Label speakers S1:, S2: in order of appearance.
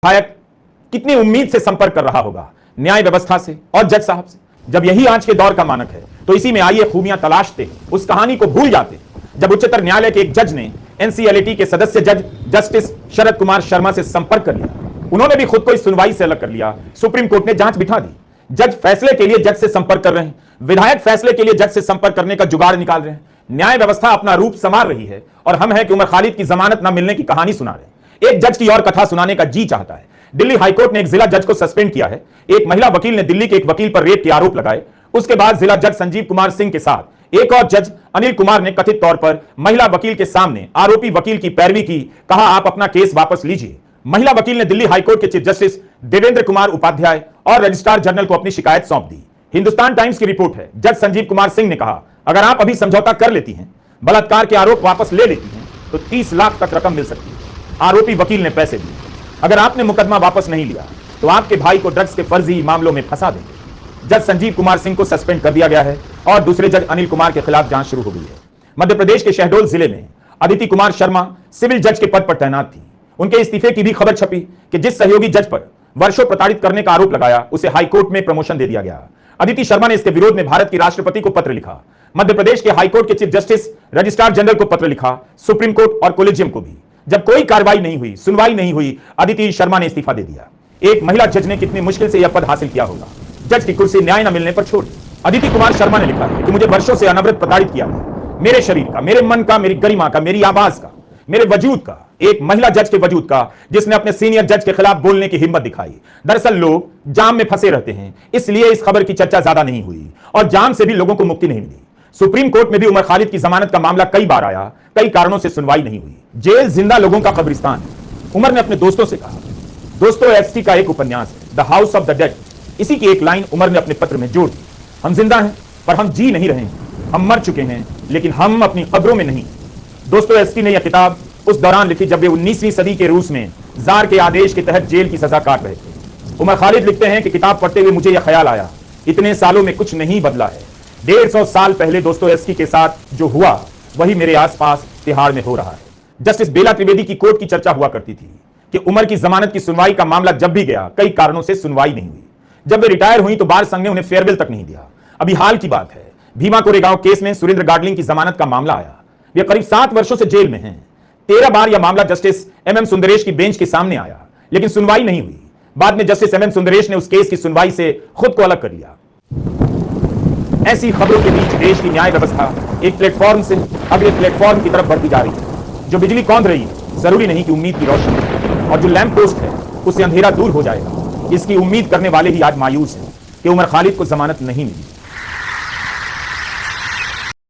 S1: शायद कितनी उम्मीद से संपर्क कर रहा होगा न्याय व्यवस्था से और जज साहब से। जब यही आज के दौर का मानक है तो इसी में आइए खूबियां तलाशते, उस कहानी को भूल जाते जब उच्चतम न्यायालय के एक जज ने एनसीएलटी के सदस्य जज जस्टिस शरद कुमार शर्मा से संपर्क कर लिया। उन्होंने भी खुद को इस सुनवाई से अलग कर लिया। सुप्रीम कोर्ट ने जांच बिठा दी। जज फैसले के लिए जज से संपर्क कर रहे हैं, विधायक फैसले के लिए जज से संपर्क करने का जुगाड़ निकाल रहे हैं। न्याय व्यवस्था अपना रूप संवार रही है और हम है कि उमर खालिद की जमानत न मिलने की कहानी सुना रहे हैं। एक जज की और कथा सुनाने का जी चाहता है। दिल्ली हाईकोर्ट ने एक जिला जज को सस्पेंड किया है। एक महिला वकील ने दिल्ली के एक वकील पर रेप के आरोप लगाए। उसके बाद जिला जज संजीव कुमार सिंह के साथ एक और जज अनिल कुमार ने कथित तौर पर महिला वकील के सामने आरोपी वकील की पैरवी की। कहा, आप अपना केस वापस लीजिए। महिला वकील ने दिल्ली हाईकोर्ट के चीफ जस्टिस देवेंद्र कुमार उपाध्याय और रजिस्ट्रार जनरल को अपनी शिकायत सौंप दी। हिंदुस्तान टाइम्स की रिपोर्ट है। जज संजीव कुमार सिंह ने कहा, अगर आप अभी समझौता कर लेती हैं, बलात्कार के आरोप वापस ले लेती हैं, तो 30 लाख तक रकम मिल सकती है। आरोपी वकील ने पैसे दिए। अगर आपने मुकदमा वापस नहीं लिया तो आपके भाई को ड्रग्स के फर्जी मामलों में फंसा देंगे। जज संजीव कुमार सिंह को सस्पेंड कर दिया गया है और दूसरे जज अनिल कुमार के खिलाफ जांच शुरू हो गई है। मध्य प्रदेश के शहडोल जिले में अदिति कुमार शर्मा सिविल जज के पद पर तैनात थी। उनके इस्तीफे की भी खबर छपी कि जिस सहयोगी जज पर वर्षों प्रताड़ित करने का आरोप लगाया, उसे हाईकोर्ट में प्रमोशन दे दिया गया। अदिति शर्मा ने इसके विरोध में भारत की राष्ट्रपति को पत्र लिखा, मध्य प्रदेश के हाईकोर्ट के चीफ जस्टिस रजिस्ट्रार जनरल को पत्र लिखा, सुप्रीम कोर्ट और कोलेजियम को भी। जब कोई कार्रवाई नहीं हुई, सुनवाई नहीं हुई, अदिति शर्मा ने इस्तीफा दे दिया। एक महिला जज ने कितनी मुश्किल से यह पद हासिल किया होगा। जज की कुर्सी न्याय न मिलने पर छोड़ दी। अदिति कुमार शर्मा ने लिखा है कि मुझे वर्षों से अनवरत प्रताड़ित किया गया, मेरे शरीर का, मेरे मन का, मेरी गरिमा का, मेरी आवाज का, मेरे वजूद का, एक महिला जज के वजूद का, जिसने अपने सीनियर जज के खिलाफ बोलने की हिम्मत दिखाई। दरअसल लोग जाम में फंसे रहते हैं, इसलिए इस खबर की चर्चा ज्यादा नहीं हुई और जाम से भी लोगों को मुक्ति नहीं मिली। सुप्रीम कोर्ट में भी उमर खालिद की जमानत का मामला कई बार आया, कई कारणों से सुनवाई नहीं हुई। जेल जिंदा लोगों का कब्रिस्तान है। उमर ने अपने दोस्तों से कहा, दोस्तोयेव्स्की का एक उपन्यास है the house of the dead, इसी की एक लाइन उमर ने अपने पत्र में जोड़ दी। हम जिंदा हैं पर हम जी नहीं रहे हैं, हम मर चुके हैं लेकिन हम अपनी कब्रों में नहीं। दोस्तोयेव्स्की ने यह किताब उस दौरान लिखी जब वे 19वीं सदी के रूस में जार के आदेश के तहत जेल की सजा काट रहे थे। उमर खालिद लिखते हैं कि किताब पढ़ते हुए मुझे यह ख्याल आया, इतने सालों में कुछ नहीं बदला है। 150 साल पहले दोस्तोयेव्स्की के साथ जो हुआ वही मेरे आसपास तिहाड़ में हो रहा है। जस्टिस बेला त्रिवेदी की कोर्ट की चर्चा हुआ करती थी कि उमर की जमानत की सुनवाई का मामला जब भी गया, कई कारणों से सुनवाई नहीं हुई। जब वे रिटायर हुई तो बार संघ ने उन्हें फेयरवेल तक नहीं दिया। अभी हाल की बात है, भीमा कोरेगांव केस में सुरेंद्र गाडलिंग की जमानत का मामला आया। वे करीब 7 वर्षों से जेल में हैं। 13 बार यह मामला जस्टिस एमएम सुंदरेश की बेंच के सामने आया लेकिन सुनवाई नहीं हुई। बाद में जस्टिस एमएम सुंदरेश ने उस केस की सुनवाई से खुद को अलग कर लिया। ऐसी खबरों के बीच देश की न्याय व्यवस्था एक प्लेटफॉर्म से अगले प्लेटफॉर्म की तरफ बढ़ती जा रही है। जो बिजली कौंध रही है, जरूरी नहीं कि उम्मीद की रोशनी है, और जो लैंप पोस्ट है उससे अंधेरा दूर हो जाएगा। इसकी उम्मीद करने वाले ही आज मायूस हैं कि उमर खालिद को जमानत नहीं मिली।